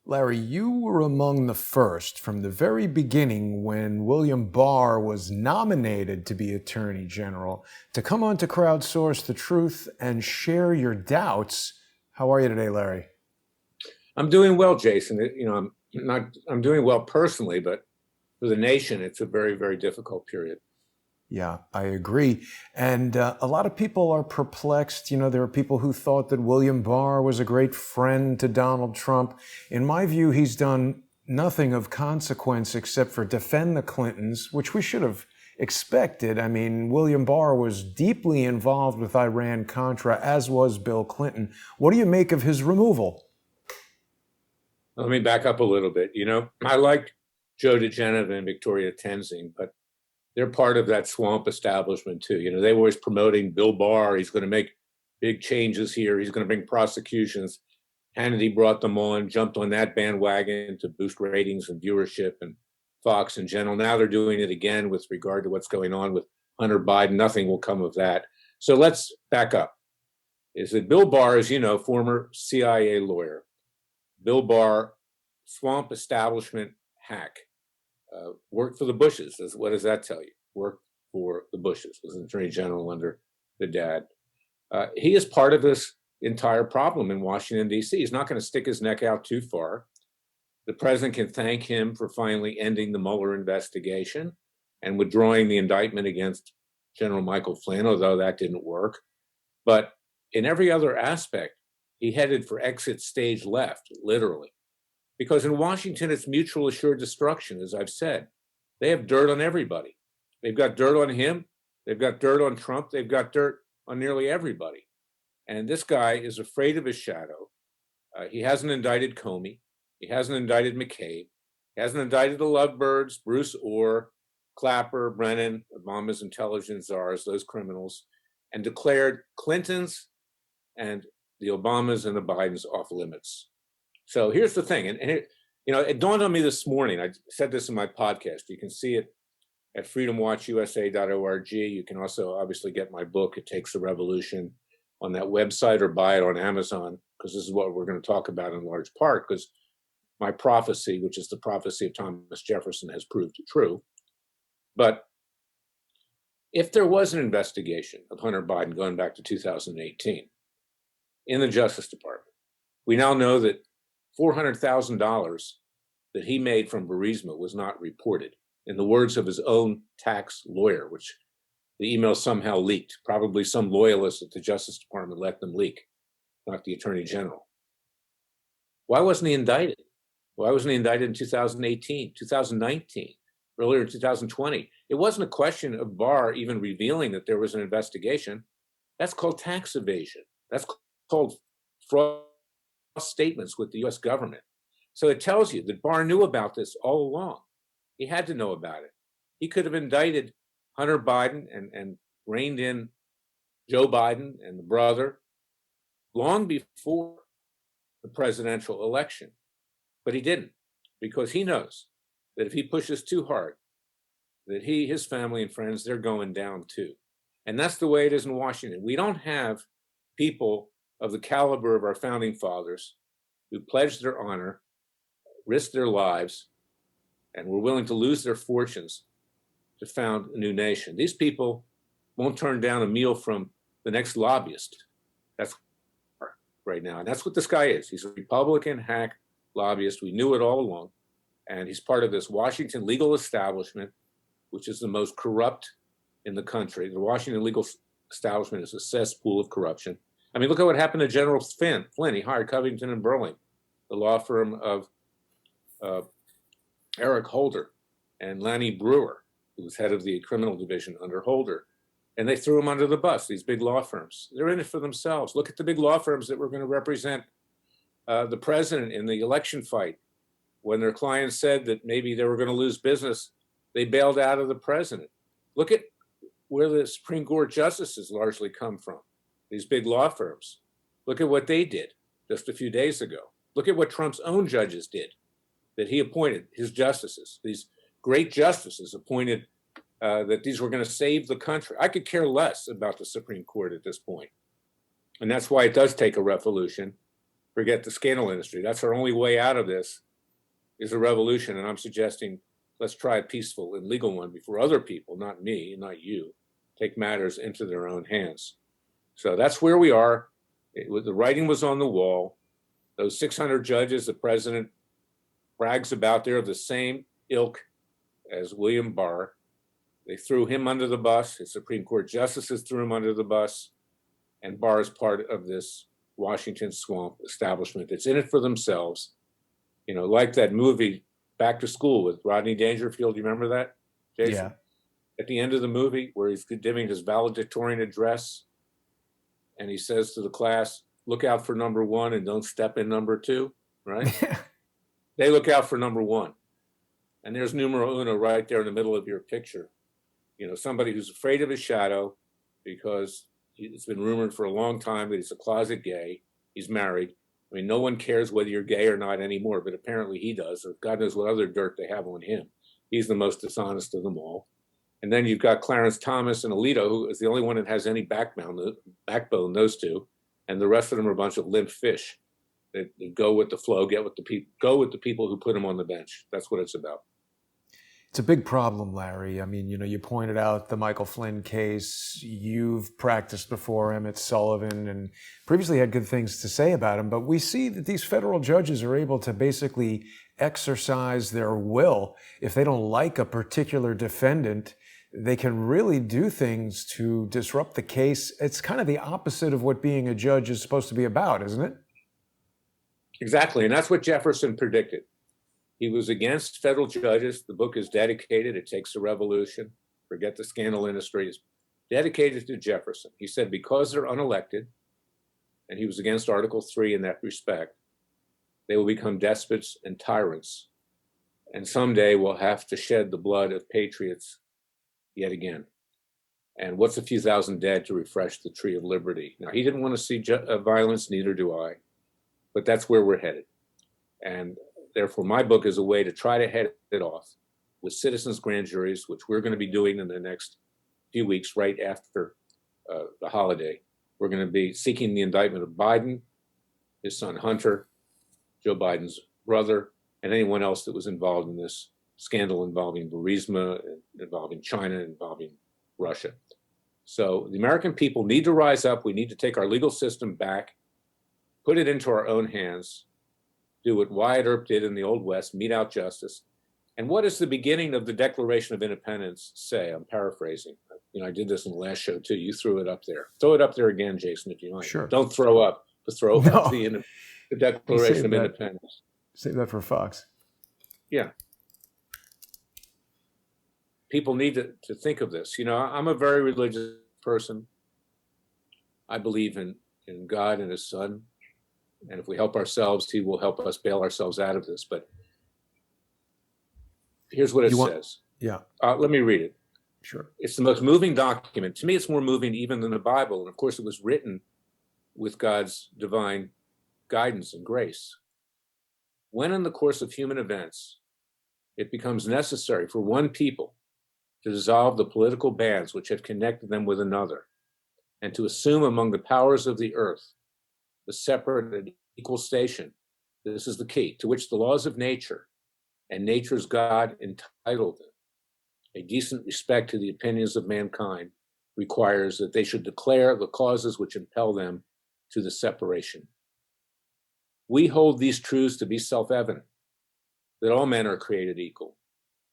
Larry, you were among the first from the very beginning when William Barr was nominated to be Attorney General to come on to Crowdsource the Truth and share your doubts. How are you today, Larry? I'm doing well, Jason. I'm doing well personally, but for the nation, it's a very, very difficult period. Yeah, I agree. And a lot of people are perplexed. There are people who thought that William Barr was a great friend to Donald Trump. In my view, he's done nothing of consequence except for defend the Clintons, which we should have expected. I mean, William Barr was deeply involved with Iran-Contra, as was Bill Clinton. What do you make of his removal? Let me back up a little bit. I like Joe DeGenev and Victoria Tenzing, but they're part of that swamp establishment too. They were always promoting Bill Barr. He's going to make big changes here. He's going to bring prosecutions. Hannity brought them on, jumped on that bandwagon to boost ratings and viewership, and Fox in general. Now they're doing it again with regard to what's going on with Hunter Biden. Nothing will come of that. So let's back up. Is that Bill Barr, as you know, former CIA lawyer. Bill Barr, swamp establishment hack. Worked for the Bushes. What does that tell you? Worked for the Bushes. Was an attorney general under the dad. He is part of this entire problem in Washington, D.C. He's not going to stick his neck out too far. The president can thank him for finally ending the Mueller investigation and withdrawing the indictment against General Michael Flynn, although that didn't work. But in every other aspect, he headed for exit stage left, literally. Because in Washington, it's mutual assured destruction, as I've said. They have dirt on everybody. They've got dirt on him. They've got dirt on Trump. They've got dirt on nearly everybody. And this guy is afraid of his shadow. He hasn't indicted Comey. He hasn't indicted McCabe. He hasn't indicted the lovebirds, Bruce Orr, Clapper, Brennan, Obama's intelligence czars, those criminals, and declared Clinton's and the Obamas and the Bidens off limits. So here's the thing, and it dawned on me this morning. I said this in my podcast. You can see it at freedomwatchusa.org. You can also obviously get my book, It Takes a Revolution, on that website or buy it on Amazon, because this is what we're going to talk about in large part, because my prophecy, which is the prophecy of Thomas Jefferson, has proved true. But if there was an investigation of Hunter Biden going back to 2018 in the Justice Department, we now know that $400,000 that he made from Burisma was not reported, in the words of his own tax lawyer, which the email somehow leaked. Probably some loyalist at the Justice Department let them leak, not the Attorney General. Why wasn't he indicted? Why wasn't he indicted in 2018, 2019, earlier in 2020? It wasn't a question of Barr even revealing that there was an investigation. That's called tax evasion. That's called fraud statements with the U.S. government. So it tells you that Barr knew about this all along. He had to know about it. He could have indicted Hunter Biden and reined in Joe Biden and the brother long before the presidential election. But he didn't, because he knows that if he pushes too hard, that he, his family and friends, they're going down too. And that's the way it is in Washington. We don't have people of the caliber of our founding fathers who pledged their honor, risked their lives, and were willing to lose their fortunes to found a new nation. These people won't turn down a meal from the next lobbyist. That's right now. And that's what this guy is. He's a Republican hack lobbyist. We knew it all along. And he's part of this Washington legal establishment, which is the most corrupt in the country. The Washington legal establishment is a cesspool of corruption. I mean, look at what happened to General Flynn. He hired Covington and Burling, the law firm of Eric Holder and Lanny Brewer, who was head of the criminal division under Holder. And they threw him under the bus, these big law firms. They're in it for themselves. Look at the big law firms that were going to represent the president in the election fight. When their clients said that maybe they were going to lose business, they bailed out of the president. Look at where the Supreme Court justices largely come from, these big law firms. Look at what they did just a few days ago. Look at what Trump's own judges did, that he appointed, his justices, these great justices appointed that these were going to save the country. I could care less about the Supreme Court at this point. And that's why it does take a revolution. forget the scandal industry. That's our only way out of this, is a revolution. And I'm suggesting let's try a peaceful and legal one before other people, not me, not you, take matters into their own hands. So that's where we are. The writing was on the wall. Those 600 judges the president brags about, they're of the same ilk as William Barr. They threw him under the bus. His Supreme Court justices threw him under the bus. And Barr is part of this Washington swamp establishment that's in it for themselves. You know, like that movie Back to School with Rodney Dangerfield. You remember that, Jason? Yeah. At the end of the movie, where he's giving his valedictorian address, and he says to the class, look out for number one and don't step in number two, right? They look out for number one. And there's numero uno right there in the middle of your picture. You know, somebody who's afraid of his shadow because it's been rumored for a long time that he's a closet gay. He's married. I mean, no one cares whether you're gay or not anymore, but apparently he does, or God knows what other dirt they have on him. He's the most dishonest of them all. And then you've got Clarence Thomas and Alito, who is the only one that has any backbone, those two. And the rest of them are a bunch of limp fish that go with the flow, go with the people who put them on the bench. That's what it's about. It's a big problem, Larry. I mean, you know, you pointed out the Michael Flynn case. You've practiced before Emmett Sullivan and previously had good things to say about him. But we see that these federal judges are able to basically exercise their will. If they don't like a particular defendant, they can really do things to disrupt the case. It's kind of the opposite of what being a judge is supposed to be about, isn't it? Exactly. And that's what Jefferson predicted. He was against federal judges. The book is dedicated. It takes a revolution. Forget the scandal industry. It's dedicated to Jefferson. He said because they're unelected, and he was against Article 3 in that respect, they will become despots and tyrants. And someday we'll have to shed the blood of patriots yet again. And what's a few thousand dead to refresh the tree of liberty? Now, he didn't want to see violence, neither do I. But that's where we're headed. And therefore, my book is a way to try to head it off with citizens' grand juries, which we're going to be doing in the next few weeks, right after the holiday. We're going to be seeking the indictment of Biden, his son Hunter, Joe Biden's brother, and anyone else that was involved in this scandal involving Burisma, involving China, involving Russia. So the American people need to rise up. We need to take our legal system back, put it into our own hands, do what Wyatt Earp did in the Old West, mete out justice. And what does the beginning of the Declaration of Independence say? I'm paraphrasing. You know, I did this in the last show too. You threw it up there. Throw it up there again, Jason, if you like. Sure. Don't throw up, but throw up the Declaration of Independence. Save that for Fox. Yeah. People need to think of this. You know, I'm a very religious person. I believe in God and his son. And if we help ourselves, he will help us bail ourselves out of this. But here's what it says. Yeah. Let me read it. Sure. It's the most moving document. To me, it's more moving even than the Bible. And of course, it was written with God's divine guidance and grace. When in the course of human events, it becomes necessary for one people to dissolve the political bands which have connected them with another, and to assume among the powers of the earth the separate and equal station, this is the key, to which the laws of nature and nature's God entitled them. A decent respect to the opinions of mankind requires that they should declare the causes which impel them to the separation. We hold these truths to be self-evident, that all men are created equal,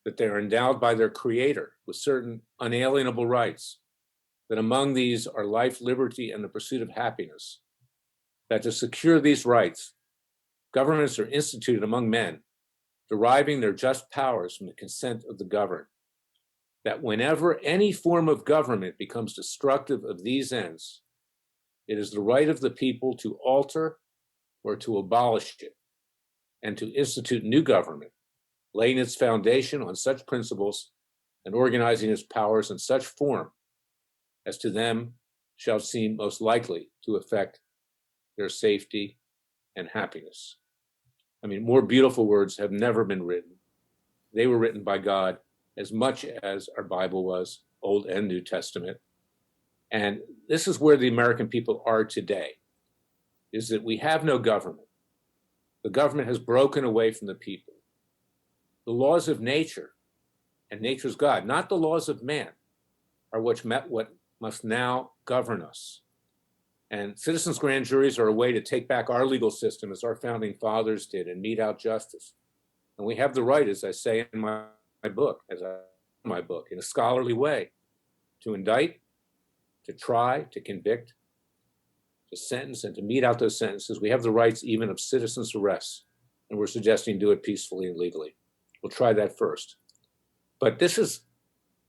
that they are endowed by their Creator with certain unalienable rights, that among these are life, liberty, and the pursuit of happiness, that to secure these rights, governments are instituted among men, deriving their just powers from the consent of the governed, that whenever any form of government becomes destructive of these ends, it is the right of the people to alter or to abolish it, and to institute new government, laying its foundation on such principles and organizing its powers in such form as to them shall seem most likely to affect their safety and happiness. I mean, more beautiful words have never been written. They were written by God as much as our Bible was, Old and New Testament. And this is where the American people are today, is that we have no government. The government has broken away from the people. The laws of nature, and nature's God, not the laws of man, are what must now govern us. And citizens' grand juries are a way to take back our legal system as our founding fathers did and mete out justice. And we have the right, as I say in my book, in a scholarly way, to indict, to try, to convict, to sentence, and to mete out those sentences. We have the rights even of citizens' arrests, and we're suggesting do it peacefully and legally. We'll try that first. But this is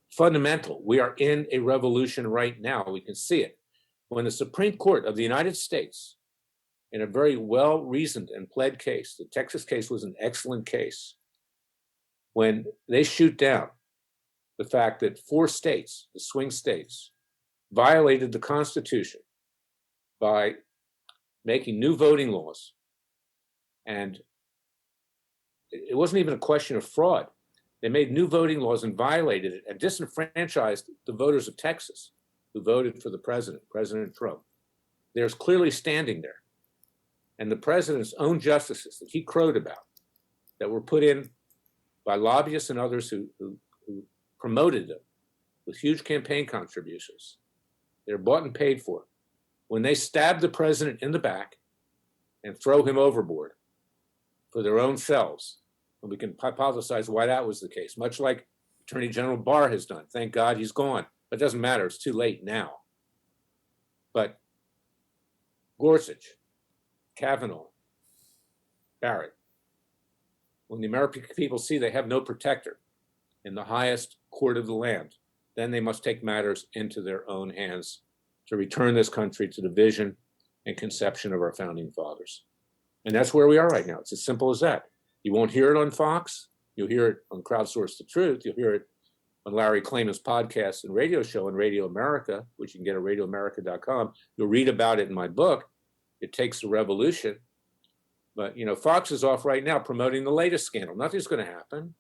fundamental. We are in a revolution right now. We can see it. When the Supreme Court of the United States, in a very well-reasoned and pled case, the Texas case was an excellent case, when they shoot down the fact that 4 states, the swing states, violated the Constitution by making new voting laws. And it wasn't even a question of fraud. They made new voting laws and violated it and disenfranchised the voters of Texas who voted for the president, President Trump. There's clearly standing there. And the president's own justices that he crowed about, that were put in by lobbyists and others who promoted them with huge campaign contributions, they're bought and paid for. When they stab the president in the back and throw him overboard for their own selves, and we can hypothesize why that was the case, much like Attorney General Barr has done. Thank God he's gone. But it doesn't matter. It's too late now. But Gorsuch, Kavanaugh, Barrett, when the American people see they have no protector in the highest court of the land, then they must take matters into their own hands to return this country to the vision and conception of our founding fathers. And that's where we are right now. It's as simple as that. You won't hear it on Fox. You'll hear it on Crowdsource the Truth. You'll hear it on Larry Klayman's podcast and radio show on Radio America, which you can get at radioamerica.com. You'll read about it in my book. It takes a revolution. But, you know, Fox is off right now promoting the latest scandal. Nothing's going to happen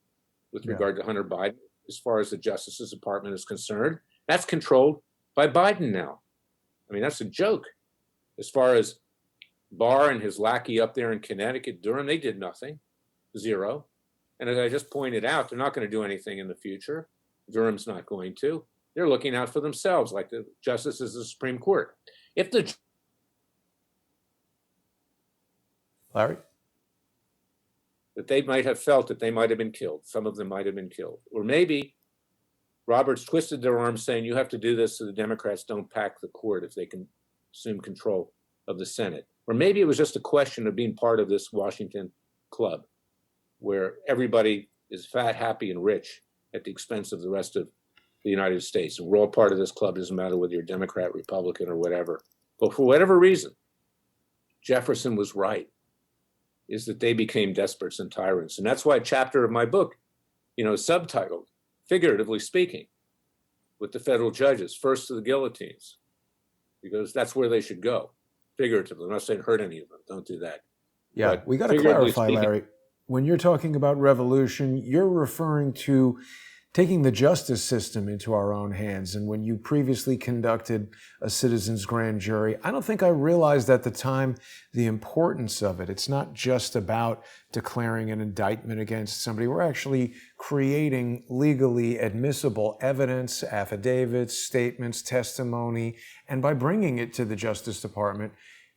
with regard to Hunter Biden as far as the Justice Department is concerned. That's controlled by Biden now. I mean, that's a joke. As far as Barr and his lackey up there in Connecticut, Durham, they did nothing, 0. And as I just pointed out, they're not going to do anything in the future. Durham's not going to. They're looking out for themselves, like the justices of the Supreme Court. If the Larry? That they might have felt that they might have been killed. Some of them might have been killed. Or maybe Roberts twisted their arm saying, you have to do this so the Democrats don't pack the court if they can assume control of the Senate. Or maybe it was just a question of being part of this Washington club where everybody is fat, happy, and rich at the expense of the rest of the United States. And we're all part of this club. It doesn't matter whether you're Democrat, Republican, or whatever. But for whatever reason, Jefferson was right, is that they became despots and tyrants. And that's why a chapter of my book, you know, is subtitled, figuratively speaking, with the federal judges, first to the guillotines, because that's where they should go, figuratively. I'm not saying hurt any of them. Don't do that. Yeah, But we got to clarify, Larry. When you're talking about revolution, you're referring to taking the justice system into our own hands. And when you previously conducted a citizens' grand jury, I don't think I realized at the time the importance of it. It's not just about declaring an indictment against somebody. We're actually creating legally admissible evidence, affidavits, statements, testimony. And by bringing it to the Justice Department,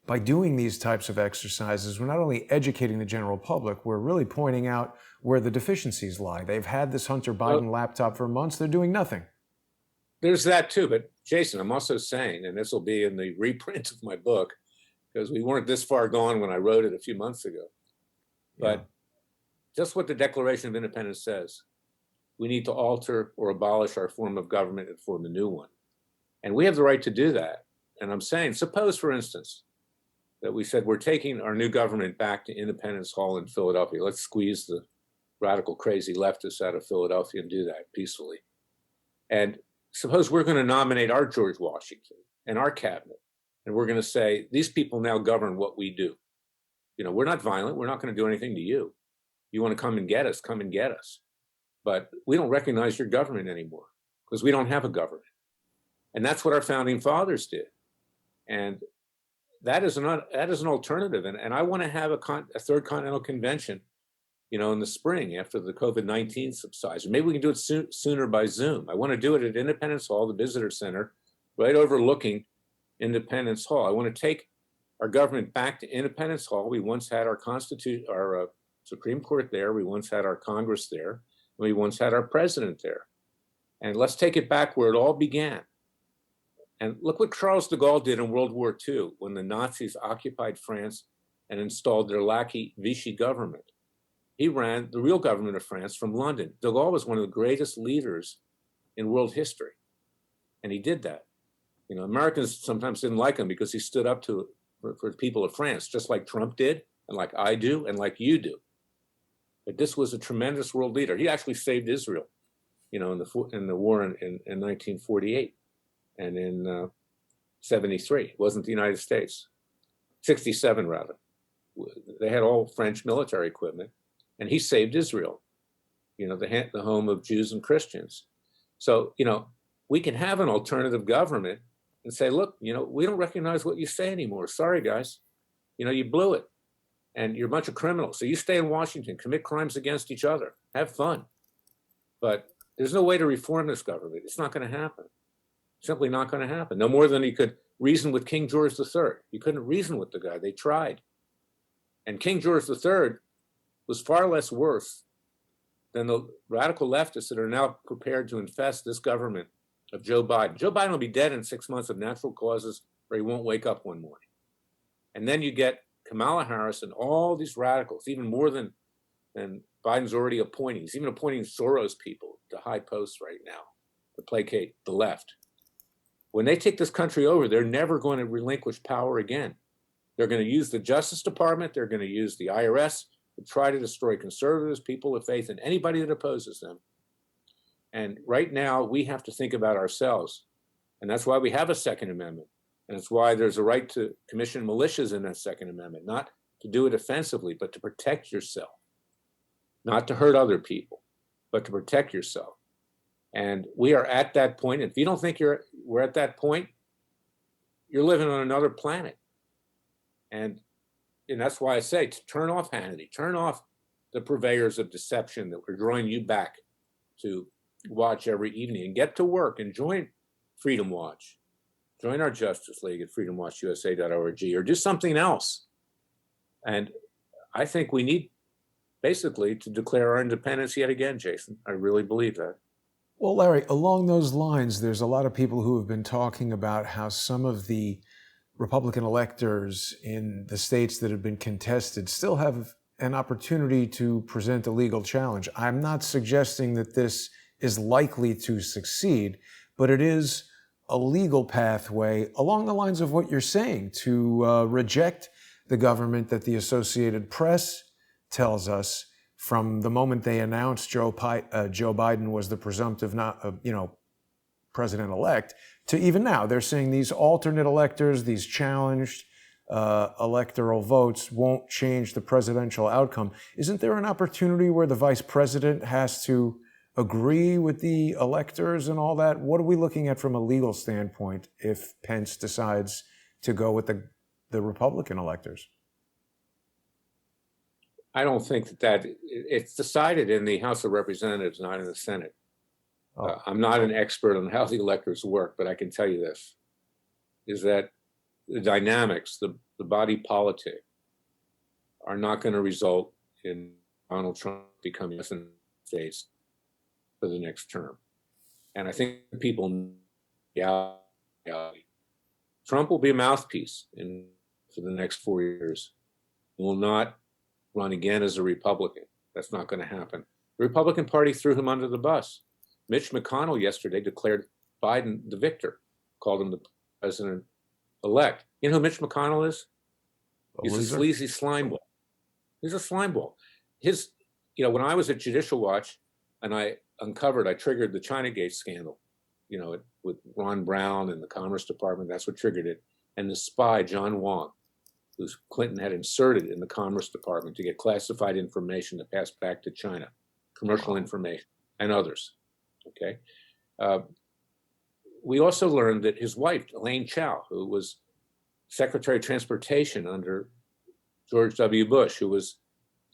by doing these types of exercises, we're not only educating the general public, we're really pointing out where the deficiencies lie. They've had this Hunter Biden laptop for months. They're doing nothing. There's that too. But Jason, I'm also saying, and this will be in the reprint of my book, because we weren't this far gone when I wrote it a few months ago. But just what the Declaration of Independence says, we need to alter or abolish our form of government and form a new one. And we have the right to do that. And I'm saying, suppose, for instance, that we said we're taking our new government back to Independence Hall in Philadelphia. Let's squeeze the radical, crazy leftists out of Philadelphia and do that peacefully. And suppose we're going to nominate our George Washington and our cabinet, and we're going to say, these people now govern what we do. You know, we're not violent. We're not going to do anything to you. You want to come and get us, come and get us. But we don't recognize your government anymore because we don't have a government. And that's what our founding fathers did. And that is an alternative. And I want to have a third continental convention, in the spring after the COVID-19 subsides. Maybe we can do it sooner by Zoom. I want to do it at Independence Hall, the visitor center, right overlooking Independence Hall. I want to take our government back to Independence Hall. We once had our Supreme Court there. We once had our Congress there. And we once had our president there. And let's take it back where it all began. And look what Charles de Gaulle did in World War II when the Nazis occupied France and installed their lackey Vichy government. He ran the real government of France from London. De Gaulle was one of the greatest leaders in world history. And he did that. Americans sometimes didn't like him because he stood up for the people of France, just like Trump did, and like I do, and like you do. But this was a tremendous world leader. He actually saved Israel, in the war in 1948 and in 73. It wasn't the United States. 67, rather. They had all French military equipment. And he saved Israel, the home of Jews and Christians. So, we can have an alternative government and say, look, we don't recognize what you say anymore. Sorry, guys. You blew it. And you're a bunch of criminals. So you stay in Washington, commit crimes against each other, have fun. But there's no way to reform this government. It's not going to happen. Simply not going to happen. No more than he could reason with King George III. You couldn't reason with the guy. They tried. And King George III was far less worse than the radical leftists that are now prepared to infest this government of Joe Biden. Joe Biden will be dead in 6 months of natural causes, or he won't wake up one morning. And then you get Kamala Harris and all these radicals, even more than Biden's already appointing. He's even appointing Soros people to high posts right now to placate the left. When they take this country over, they're never going to relinquish power again. They're going to use the Justice Department. They're going to use the IRS to try to destroy conservatives, people of faith, and anybody that opposes them. And right now, we have to think about ourselves. And that's why we have a Second Amendment. And it's why there's a right to commission militias in that Second Amendment, not to do it offensively, but to protect yourself, not to hurt other people, but to protect yourself. And we are at that point. If you don't think we're at that point, you're living on another planet. And that's why I say, to turn off Hannity, turn off the purveyors of deception that were drawing you back to watch every evening, and get to work and join Freedom Watch. Join our Justice League at freedomwatchusa.org, or do something else. And I think we need basically to declare our independence yet again, Jason. I really believe that. Well, Larry, along those lines, there's a lot of people who have been talking about how some of the Republican electors in the states that have been contested still have an opportunity to present a legal challenge. I'm not suggesting that this is likely to succeed, but it is a legal pathway along the lines of what you're saying, to reject the government that the Associated Press tells us from the moment they announced Joe Biden was the presumptive president-elect to even now. They're saying these alternate electors, these challenged electoral votes won't change the presidential outcome. Isn't there an opportunity where the vice president has to agree with the electors and all that? What are we looking at from a legal standpoint if Pence decides to go with the Republican electors? I don't think that it's decided in the House of Representatives, not in the Senate. I'm not an expert on how the electors work, but I can tell you this, is that the dynamics, the body politic, are not going to result in Donald Trump becoming president of the United States for the next term. And I think people know reality. Trump will be a mouthpiece for the next 4 years. He will not run again as a Republican. That's not going to happen. The Republican Party threw him under the bus. Mitch McConnell yesterday declared Biden the victor, called him the president-elect. You know who Mitch McConnell is? He's a sleazy slimeball. He's a slimeball. When I was at Judicial Watch and I triggered the Chinagate scandal, with Ron Brown and the Commerce Department, that's what triggered it. And the spy, John Wong, who Clinton had inserted in the Commerce Department to get classified information to pass back to China, commercial information, and others. Okay. We also learned that his wife, Elaine Chao, who was Secretary of Transportation under George W. Bush, who was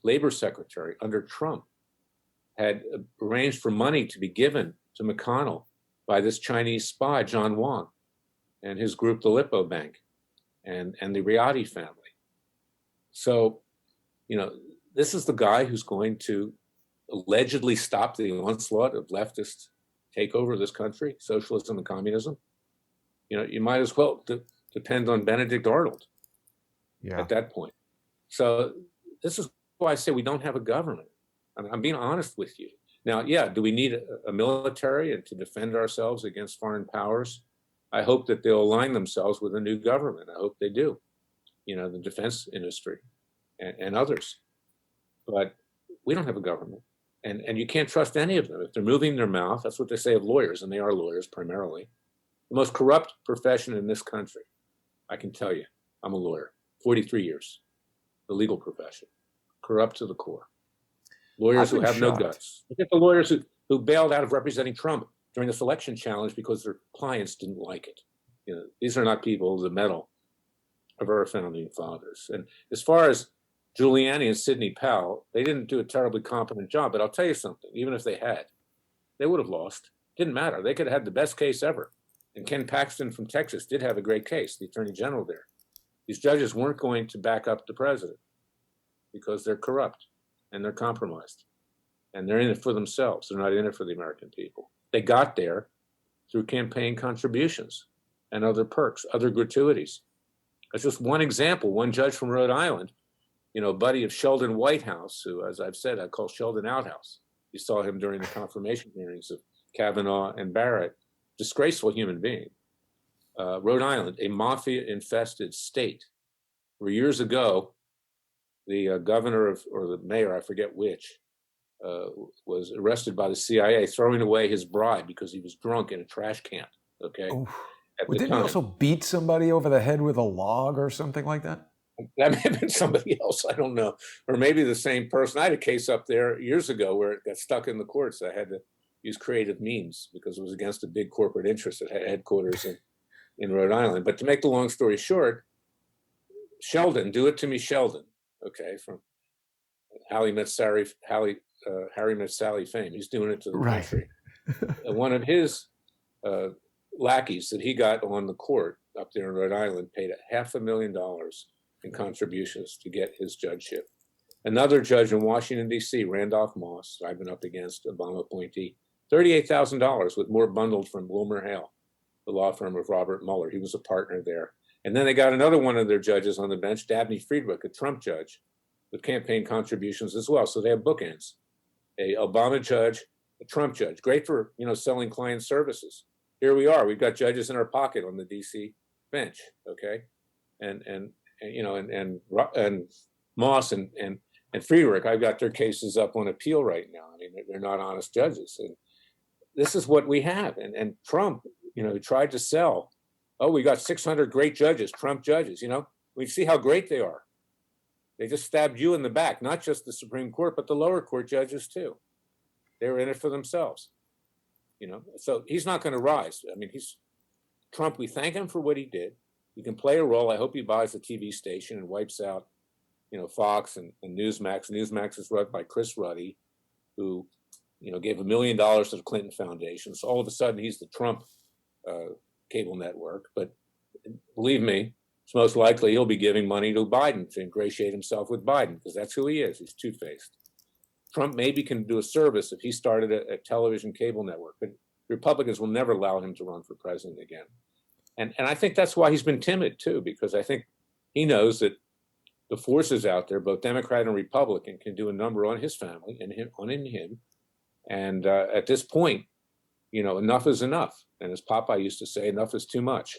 Labor Secretary under Trump, had arranged for money to be given to McConnell by this Chinese spy, John Wang, and his group, the Lippo Bank, and the Riyadi family. So, this is the guy who's going to allegedly stop the onslaught of leftist takeover of this country, socialism and communism. You might as well depend on Benedict Arnold at that point. So this is why I say we don't have a government. I'm being honest with you. Now, do we need a military and to defend ourselves against foreign powers? I hope that they'll align themselves with a new government. I hope they do, the defense industry and others. But we don't have a government. And you can't trust any of them. If they're moving their mouth, that's what they say of lawyers, and they are lawyers primarily. The most corrupt profession in this country, I can tell you. I'm a lawyer, 43 years, the legal profession, corrupt to the core. Lawyers who have no guts. Look at the lawyers who bailed out of representing Trump during this election challenge because their clients didn't like it. These are not people of the mettle of our founding fathers. And as far as Giuliani and Sidney Powell, they didn't do a terribly competent job, but I'll tell you something, even if they had, they would have lost. Didn't matter. They could have had the best case ever. And Ken Paxton from Texas did have a great case, the attorney general there. These judges weren't going to back up the president because they're corrupt and they're compromised and they're in it for themselves. They're not in it for the American people. They got there through campaign contributions and other perks, other gratuities. That's just one example. One judge from Rhode Island, a buddy of Sheldon Whitehouse, who, as I've said, I call Sheldon Outhouse. You saw him during the confirmation hearings of Kavanaugh and Barrett. Disgraceful human being. Rhode Island, a mafia-infested state, where years ago, the governor or the mayor, I forget which, was arrested by the CIA, throwing away his bribe because he was drunk in a trash can. Okay. Well, didn't he also beat somebody over the head with a log or something like that? That may have been somebody else. I don't know. Or maybe the same person. I had a case up there years ago where it got stuck in the courts. I had to use creative means because it was against a big corporate interest that had headquarters in Rhode Island. But to make the long story short, Sheldon, do it to me, Sheldon, okay, from Harry Met Sally fame. He's doing it to the country. One of his lackeys that he got on the court up there in Rhode Island paid $500,000 in contributions to get his judgeship. Another judge in Washington, D.C., Randolph Moss, I've been up against, Obama appointee, $38,000 with more bundled from Wilmer Hale, the law firm of Robert Mueller. He was a partner there. And then they got another one of their judges on the bench, Dabney Friedrich, a Trump judge, with campaign contributions as well. So they have bookends. A Obama judge, a Trump judge. Great for, selling client services. Here we are. We've got judges in our pocket on the D.C. bench, okay? And Moss and Friedrich, I've got their cases up on appeal right now. I mean, they're not honest judges. And this is what we have. And Trump, tried to sell, we got 600 great judges, Trump judges, we see how great they are. They just stabbed you in the back, not just the Supreme Court, but the lower court judges too. They're in it for themselves, So he's not going to rise. I mean, Trump, we thank him for what he did. He can play a role. I hope he buys a TV station and wipes out Fox and Newsmax. Newsmax is run by Chris Ruddy, who, gave $1 million to the Clinton Foundation. So all of a sudden he's the Trump cable network. But believe me, it's most likely he'll be giving money to Biden to ingratiate himself with Biden, because that's who he is. He's two-faced. Trump maybe can do a service if he started a television cable network, but Republicans will never allow him to run for president again. And I think that's why he's been timid too, because I think he knows that the forces out there, both Democrat and Republican, can do a number on his family and him. And at this point, enough is enough. And as Popeye used to say, enough is too much.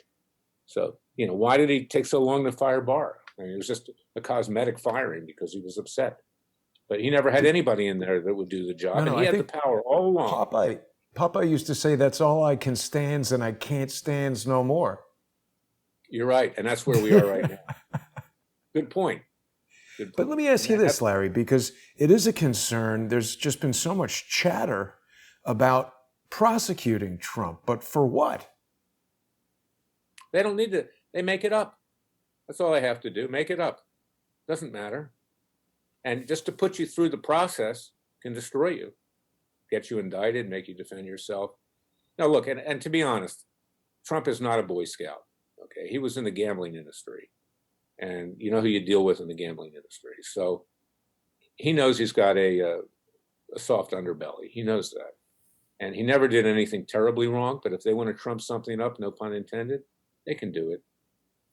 So, why did he take so long to fire Barr? I mean, it was just a cosmetic firing because he was upset. But he never had anybody in there that would do the job. And he had the power all along. Popeye used to say, that's all I can stands and I can't stands no more. You're right. And that's where we are right now. Good point. But let me ask you this, Larry, because it is a concern. There's just been so much chatter about prosecuting Trump. But for what? They don't need to. They make it up. That's all I have to do. Make it up. Doesn't matter. And just to put you through the process can destroy you, get you indicted, make you defend yourself. Now, look, and to be honest, Trump is not a Boy Scout. Okay, he was in the gambling industry, and you know who you deal with in the gambling industry. So he knows he's got a soft underbelly. He knows that, and he never did anything terribly wrong. But if they want to trump something up, no pun intended, they can do it,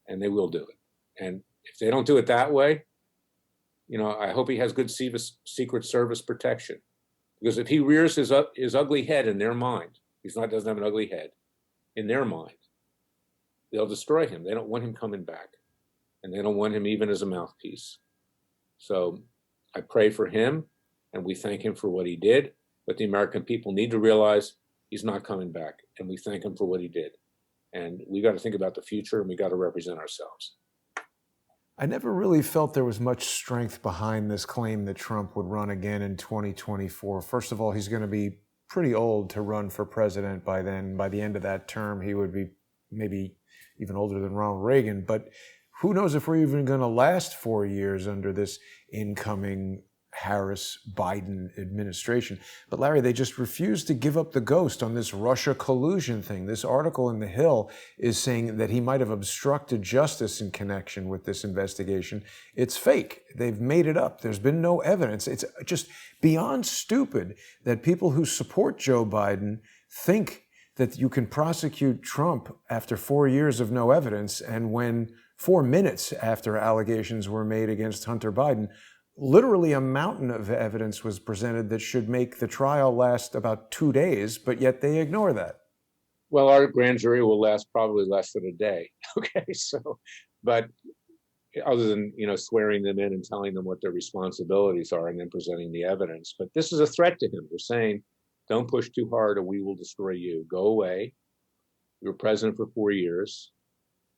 and they will do it. And if they don't do it that way, you know, I hope he has good Secret Service protection, because if he rears his ugly head in their mind, doesn't have an ugly head in their mind, they'll destroy him. They don't want him coming back, and they don't want him even as a mouthpiece. So I pray for him, and we thank him for what he did. But the American people need to realize he's not coming back, and we thank him for what he did. And we got to think about the future, and we got to represent ourselves. I never really felt there was much strength behind this claim that Trump would run again in 2024. First of all, he's going to be pretty old to run for president by then. By the end of that term, he would be maybe even older than Ronald Reagan. But who knows if we're even going to last 4 years under this incoming Harris-Biden administration. But Larry, they just refuse to give up the ghost on this Russia collusion thing. This article in The Hill is saying that he might have obstructed justice in connection with this investigation. It's fake. They've made it up. There's been no evidence. It's just beyond stupid that people who support Joe Biden think that you can prosecute Trump after 4 years of no evidence, and when 4 minutes after allegations were made against Hunter Biden, literally a mountain of evidence was presented that should make the trial last about 2 days, but yet they ignore that. Well, our grand jury will last probably less than a day. Okay, so, but other than, you know, swearing them in and telling them what their responsibilities are and then presenting the evidence. But this is a threat to him. They're saying, don't push too hard or we will destroy you. Go away. You were president for 4 years.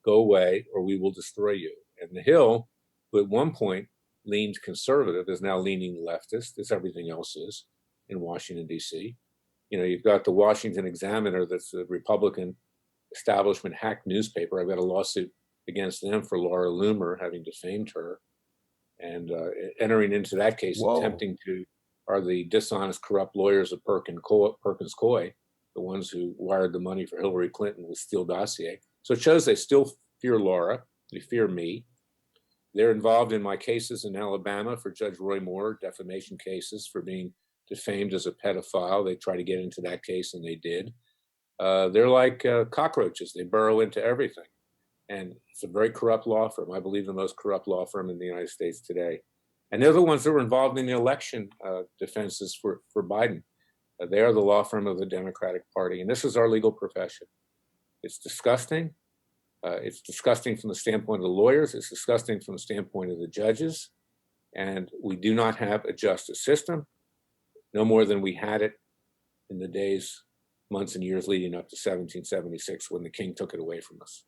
Go away or we will destroy you. And The Hill, who at one point leaned conservative, is now leaning leftist, as everything else is in Washington, D.C. You know, you've got the Washington Examiner, that's a Republican establishment hack newspaper. I've got a lawsuit against them for Laura Loomer having defamed her. And entering into that case, attempting to, are the dishonest, corrupt lawyers of Perkins Coie, the ones who wired the money for Hillary Clinton with Steele dossier. So it shows they still fear Laura, they fear me. They're involved in my cases in Alabama for Judge Roy Moore, defamation cases for being defamed as a pedophile. They tried to get into that case, and they did. They're like cockroaches. They burrow into everything. And it's a very corrupt law firm. I believe the most corrupt law firm in the United States today. And they're the ones that were involved in the election defenses for Biden. They are the law firm of the Democratic Party. And this is our legal profession. It's disgusting. It's disgusting from the standpoint of the lawyers. It's disgusting from the standpoint of the judges. And we do not have a justice system, no more than we had it in the days, months, and years leading up to 1776 when the king took it away from us.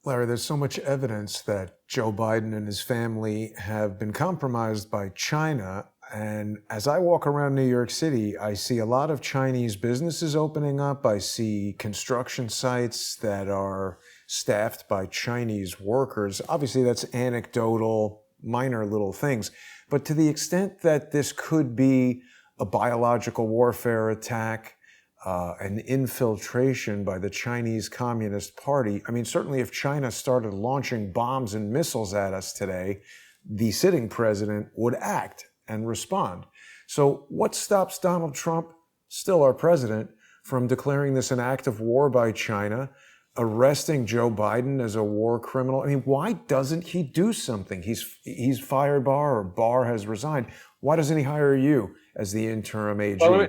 Larry, there's so much evidence that Joe Biden and his family have been compromised by China. And as I walk around New York City, I see a lot of Chinese businesses opening up. I see construction sites that are staffed by Chinese workers. Obviously, that's anecdotal, minor little things. But to the extent that this could be a biological warfare attack, an infiltration by the Chinese Communist Party, I mean, certainly if China started launching bombs and missiles at us today, the sitting president would act and respond. So what stops Donald Trump, still our president, from declaring this an act of war by China, arresting Joe Biden as a war criminal? I mean, why doesn't he do something? He's fired Barr, or Barr has resigned. Why doesn't he hire you as the interim AG? Well,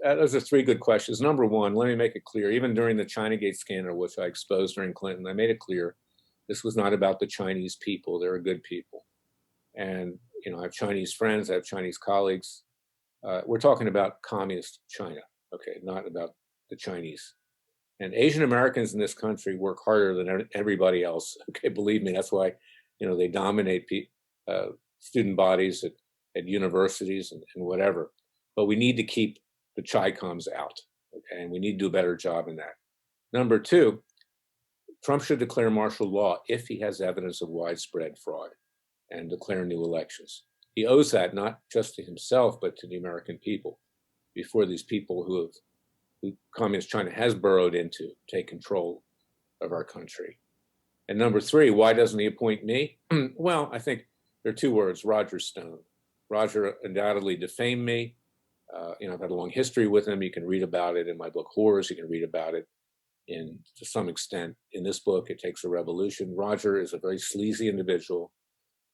those are three good questions. Number one, let me make it clear, even during the Chinagate scandal, which I exposed during Clinton, I made it clear this was not about the Chinese people. They're good people. And, you know, I have Chinese friends, I have Chinese colleagues. We're talking about communist China, okay, not about the Chinese. And Asian Americans in this country work harder than everybody else. Okay, believe me, that's why, you know, they dominate student bodies at universities and whatever. But we need to keep the Chi-Coms out, okay, and we need to do a better job in that. Number two, Trump should declare martial law if he has evidence of widespread fraud and declare new elections. He owes that not just to himself, but to the American people before these people who Communist China has burrowed into take control of our country. And number three, why doesn't he appoint me? Well, I think there are two words: Roger Stone. Roger undoubtedly defamed me. I've had a long history with him. You can read about it in my book Horrors. You can read about it to some extent in this book, It Takes a Revolution. Roger is a very sleazy individual,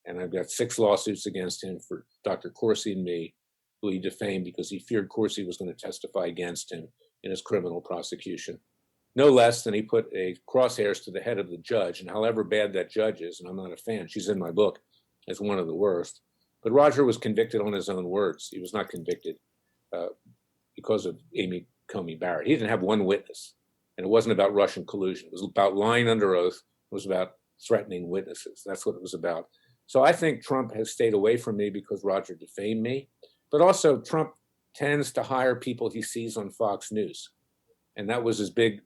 and I've got 6 lawsuits against him for Dr. Corsi and me, who he defamed because he feared Corsi was going to testify against him in his criminal prosecution. No less than he put a crosshairs to the head of the judge, and however bad that judge is, and I'm not a fan, she's in my book as one of the worst, but Roger was convicted on his own words. He was not convicted because of Amy Comey Barrett. He didn't have one witness, and it wasn't about Russian collusion. It was about lying under oath. It was about threatening witnesses. That's what it was about. So I think Trump has stayed away from me because Roger defamed me, but also Trump tends to hire people he sees on Fox News, and that was his big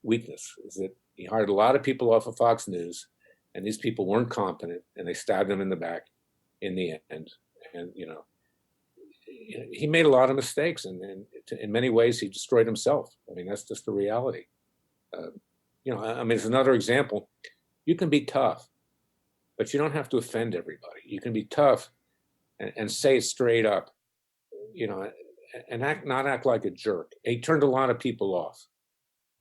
weakness, is that he hired a lot of people off of Fox News, and these people weren't competent, and they stabbed him in the back in the end. And he made a lot of mistakes, and in many ways he destroyed himself. I mean, that's just the reality. It's another example. You can be tough, but you don't have to offend everybody. You can be tough and say it straight up, and not act like a jerk. He turned a lot of people off,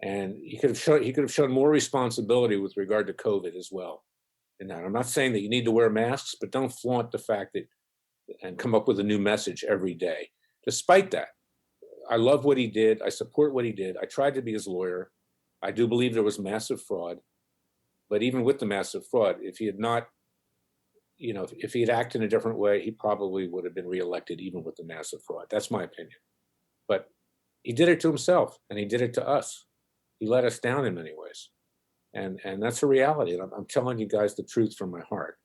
and he could have shown more responsibility with regard to COVID as well. And I'm not saying that you need to wear masks, but don't flaunt the fact that and come up with a new message every day. Despite that, I love what he did. I support what he did. I tried to be his lawyer. I do believe there was massive fraud, but even with the massive fraud, if he had not, if he had acted in a different way, he probably would have been reelected even with the massive fraud. That's my opinion. But he did it to himself, and he did it to us. He let us down in many ways. And that's a reality. And I'm telling you guys the truth from my heart.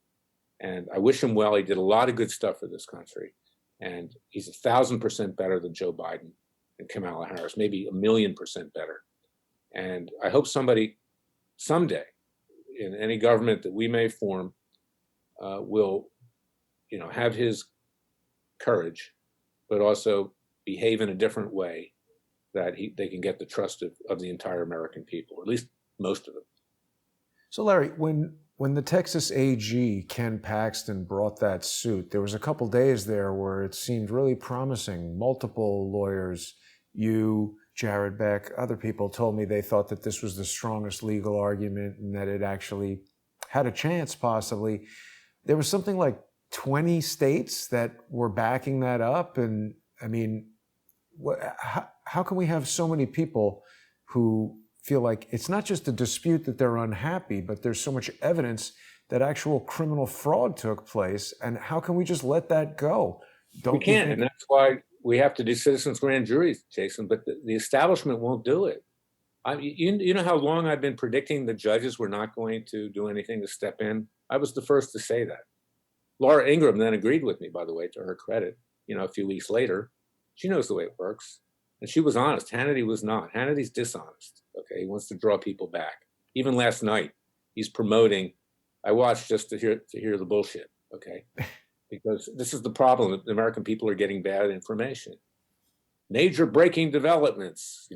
And I wish him well. He did a lot of good stuff for this country. And he's 1,000% better than Joe Biden and Kamala Harris, maybe 1,000,000% better. And I hope somebody someday in any government that we may form will, have his courage, but also behave in a different way that they can get the trust of the entire American people, or at least most of them. So Larry, when the Texas AG, Ken Paxton, brought that suit, there was a couple days there where it seemed really promising. Multiple lawyers, you, Jared Beck, other people told me they thought that this was the strongest legal argument and that it actually had a chance, possibly. There was something like 20 states that were backing that up. And I mean, how can we have so many people who feel like it's not just a dispute that they're unhappy, but there's so much evidence that actual criminal fraud took place? And how can we just let that go? We can't, and that's why we have to do citizens' grand juries, Jason, but the establishment won't do it. You know how long I've been predicting the judges were not going to do anything to step in? I was the first to say that. Laura Ingraham then agreed with me, by the way, to her credit, a few weeks later. She knows the way it works. And she was honest. Hannity was not. Hannity's dishonest. Okay, he wants to draw people back. Even last night, he's promoting. I watched just to hear the bullshit. Okay, because this is the problem. The American people are getting bad information. Major breaking developments.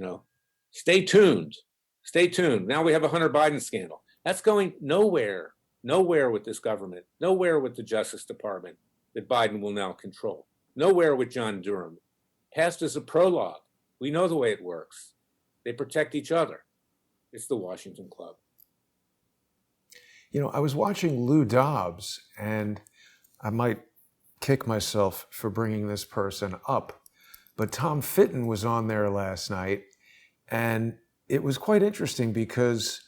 Stay tuned. Stay tuned. Now we have a Hunter Biden scandal. That's going nowhere. Nowhere with this government. Nowhere with the Justice Department that Biden will now control. Nowhere with John Durham. Passed as a prologue. We know the way it works. They protect each other. It's the Washington Club. I was watching Lou Dobbs, and I might kick myself for bringing this person up, but Tom Fitton was on there last night, and it was quite interesting because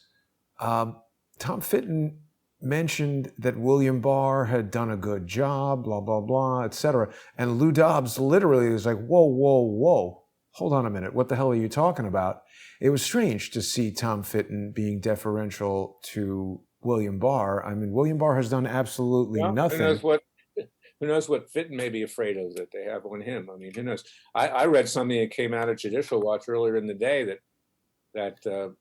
Tom Fitton mentioned that William Barr had done a good job, blah, blah, blah, etc. And Lou Dobbs literally was like, whoa, whoa, whoa. Hold on a minute. What the hell are you talking about? It was strange to see Tom Fitton being deferential to William Barr. I mean, William Barr has done absolutely nothing. Who knows what Fitton may be afraid of that they have on him? I mean, who knows? I read something that came out of Judicial Watch earlier in the day that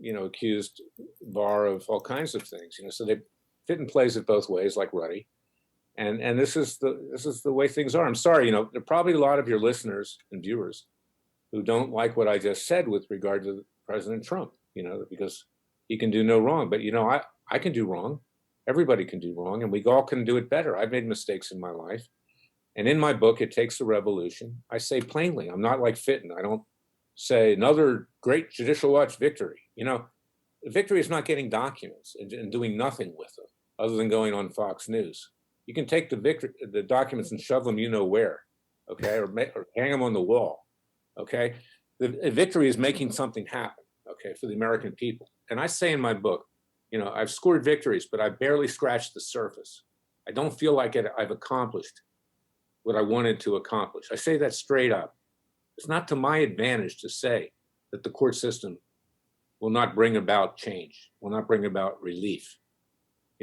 accused Barr of all kinds of things. So they Fitton plays it both ways, like Ruddy, and this is the way things are. I'm sorry, there are probably a lot of your listeners and viewers who don't like what I just said with regard to President Trump, because he can do no wrong. But I can do wrong. Everybody can do wrong, and we all can do it better. I've made mistakes in my life. And in my book, It Takes a Revolution, I say plainly, I'm not like Fitton. I don't say another great judicial watch victory. Victory is not getting documents and doing nothing with them other than going on Fox News. You can take the documents and shove them where, okay, or hang them on the wall, okay? The victory is making something happen, okay, for the American people. And I say in my book, I've scored victories, but I barely scratched the surface. I don't feel like I've accomplished what I wanted to accomplish. I say that straight up. It's not to my advantage to say that the court system will not bring about change, will not bring about relief.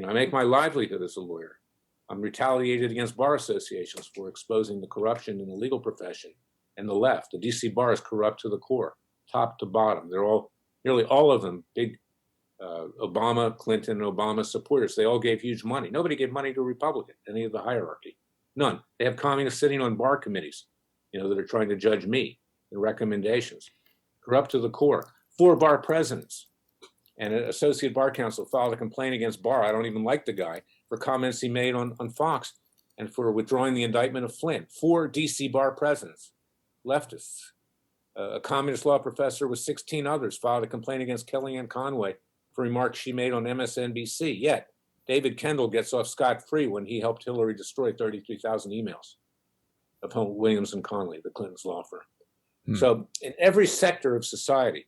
I make my livelihood as a lawyer. I'm retaliated against bar associations for exposing the corruption in the legal profession and the left. The DC bar is corrupt to the core, top to bottom. They're nearly all of them, big Clinton, Obama supporters. They all gave huge money. Nobody gave money to a Republican, any of the hierarchy. None. They have communists sitting on bar committees, that are trying to judge me and recommendations. Corrupt to the core. 4 bar presidents and an associate bar counsel filed a complaint against Barr. I don't even like the guy for comments he made on Fox and for withdrawing the indictment of Flynn. 4 DC bar presidents, leftists. A communist law professor with 16 others filed a complaint against Kellyanne Conway for remarks she made on MSNBC. Yet, David Kendall gets off scot-free when he helped Hillary destroy 33,000 emails of Williams and Connolly, the Clintons' law firm. So in every sector of society,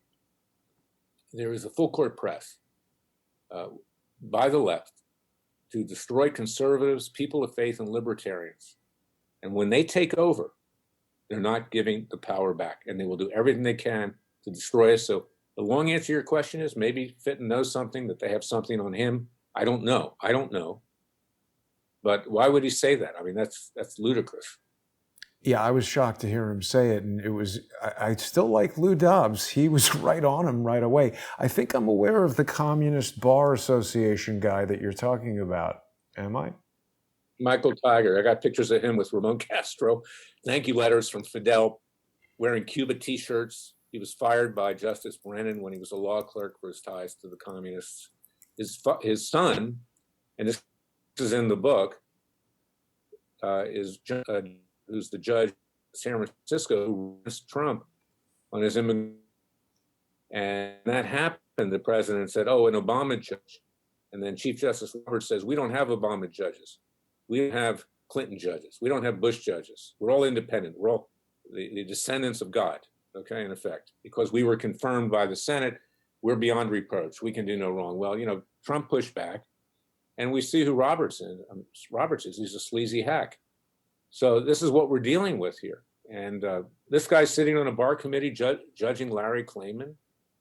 there is a full court press by the left to destroy conservatives, people of faith, and libertarians. And when they take over, they're not giving the power back, and they will do everything they can to destroy us. So the long answer to your question is maybe Fitton knows something, that they have something on him. I don't know. But why would he say that? I mean, that's ludicrous. Yeah, I was shocked to hear him say it, and I still like Lou Dobbs. He was right on him right away. I think I'm aware of the Communist Bar Association guy that you're talking about. Am I? Michael Tiger. I got pictures of him with Ramon Castro. Thank you letters from Fidel, wearing Cuba T-shirts. He was fired by Justice Brennan when he was a law clerk for his ties to the communists. His son, and this is in the book, who's the judge in San Francisco who runs Trump on his immigrant. And that happened. The president said, "Oh, an Obama judge." And then Chief Justice Roberts says, "We don't have Obama judges. We don't have Clinton judges. We don't have Bush judges. We're all independent. We're all the descendants of God," okay, in effect, because we were confirmed by the Senate. We're beyond reproach. We can do no wrong. Well, Trump pushed back, and we see who Roberts is. He's a sleazy hack. So this is what we're dealing with here. And this guy's sitting on a bar committee judging Larry Klayman,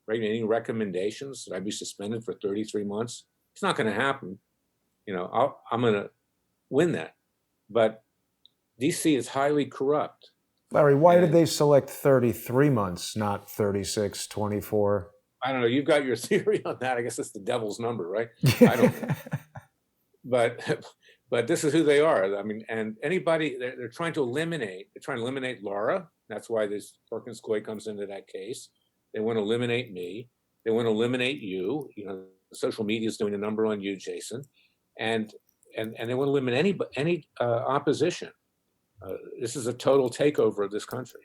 making any recommendations that I'd be suspended for 33 months. It's not going to happen. I'm going to win that. But DC is highly corrupt. Larry, why did they select 33 months, not 36, 24? I don't know. You've got your theory on that. I guess it's the devil's number, right? I don't know. But this is who they are. I mean, and anybody, they're trying to eliminate Laura. That's why this Perkins Coie comes into that case. They want to eliminate me. They want to eliminate you. Social media is doing a number on you, Jason. And they want to eliminate any opposition. This is a total takeover of this country.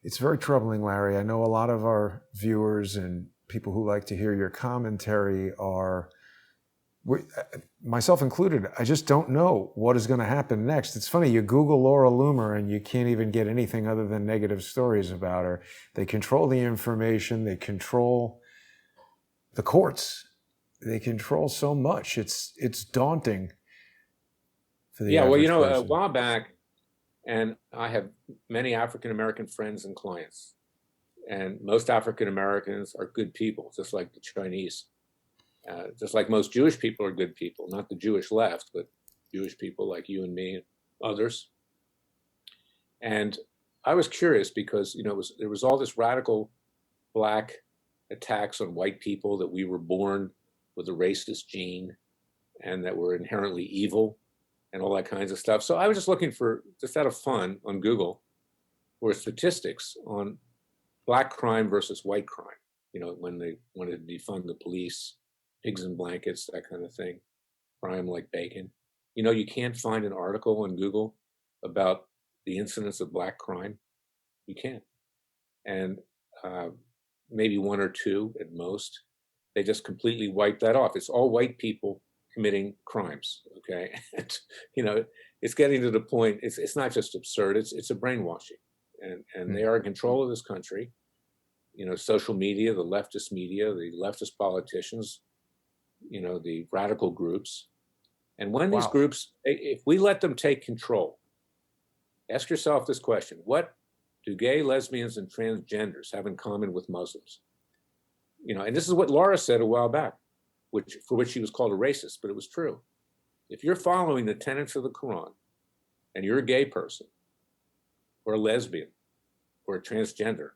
It's very troubling, Larry. I know a lot of our viewers and people who like to hear your commentary are, myself included, I just don't know what is going to happen next. It's funny, you Google Laura Loomer and you can't even get anything other than negative stories about her. They control the information. They control the courts. They control so much. It's daunting for the average person. A while back, and I have many African-American friends and clients, and most African-Americans are good people, just like the Chinese. Just like most Jewish people are good people, not the Jewish left, but Jewish people like you and me and others. And I was curious because, there was all this radical black attacks on white people, that we were born with a racist gene and that we're inherently evil and all that kinds of stuff. So I was just looking for, just out of fun on Google, for statistics on black crime versus white crime. You know, when they wanted to defund the police, pigs in blankets, that kind of thing, crime like bacon. You know, you can't find an article on Google about the incidence of black crime. You can't. And maybe one or two at most. They just completely wipe that off. It's all white people committing crimes. Okay, and, you know, it's getting to the point. It's not just absurd. It's a brainwashing, and they are in control of this country. You know, social media, the leftist politicians, you know, the radical groups, and when these groups, if we let them take control, ask yourself this question: what do gay, lesbians, and transgenders have in common with Muslims? You know, and this is what Laura said a while back, for which she was called a racist, but it was true. If you're following the tenets of the Quran and you're a gay person or a lesbian or a transgender,